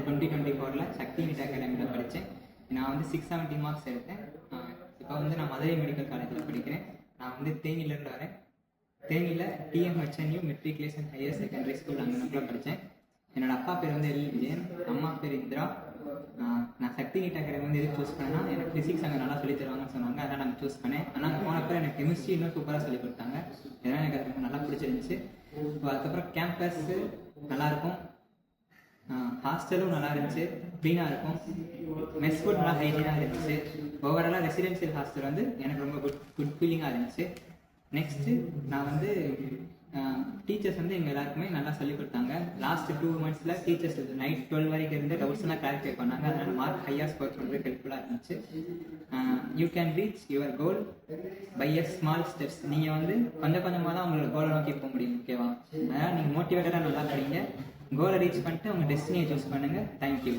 2024 சக்தி NEET அகாடமியில் படித்தேன். நான் வந்து 670 மார்க்ஸ் எடுத்தேன். இப்போ வந்து நான் மதுரை மெடிக்கல் காலேஜில் படிக்கிறேன். நான் வந்து தேனியிலேருந்து வரேன். தேனியில் TMHNU matriculation higher secondary school அங்கே படித்தேன். என்னோடய அப்பா பேர் வந்து எல் விஜயன், அம்மா பேர் இந்திரா. நான் சக்தி நீட் அகாடமி வந்து எதுக்கு சூஸ் பண்ணேன்னா, எனக்கு ஃபிசிக்ஸ் அங்கே நல்லா சொல்லி தருவாங்கன்னு சொன்னாங்க. அதான் நான் சூஸ் பண்ணேன். ஆனால் அங்கே போனப்போ எனக்கு கெமிஸ்ட்ரி இன்னும் சூப்பராக சொல்லி கொடுத்தாங்க. இதெல்லாம் எனக்கு அது நல்லா பிடிச்சிருந்துச்சு. அதுக்கப்புறம் கேம்பஸ்ஸு நல்லாயிருக்கும், ஹாஸ்டலும் நல்லா இருந்துச்சு, க்ளீனாக இருக்கும், மெஸ் ஃபுட் நல்லா ஹைஜீனாக இருந்துச்சு. ஓவராலாக ரெசிடென்ஷியல் ஹாஸ்டல் வந்து எனக்கு ரொம்ப குட் ஃபீலிங்காக இருந்துச்சு. நெக்ஸ்ட்டு நான் வந்து டீச்சர்ஸ் வந்து எங்கள் எல்லாருக்குமே நல்லா சொல்லிக் கொடுத்தாங்க. லாஸ்ட் 2 months டீச்சர்ஸ் நைட் 12 வரைக்கும் இருந்து டவுட்ஸ்லாம் கிளாரிஃபை பண்ணாங்க. அதனால் மார்க் ஹையாக ஸ்கோர் பண்ணுறதுக்கு ஹெல்ப்ஃபுல்லாக இருந்துச்சு. You can reach your goal by a small steps. நீங்கள் வந்து கொஞ்சம் கொஞ்சமாக தான் உங்களோட கோலை நோக்கி போக முடியும். ஓகேவா? அதனால் நீங்கள் மோட்டிவேட்டடாக நல்லா படிங்க. கோலை ரீச் பண்ணிட்டு உங்கள் டெஸ்டினியை சூஸ் பண்ணுங்கள். தேங்க்யூ.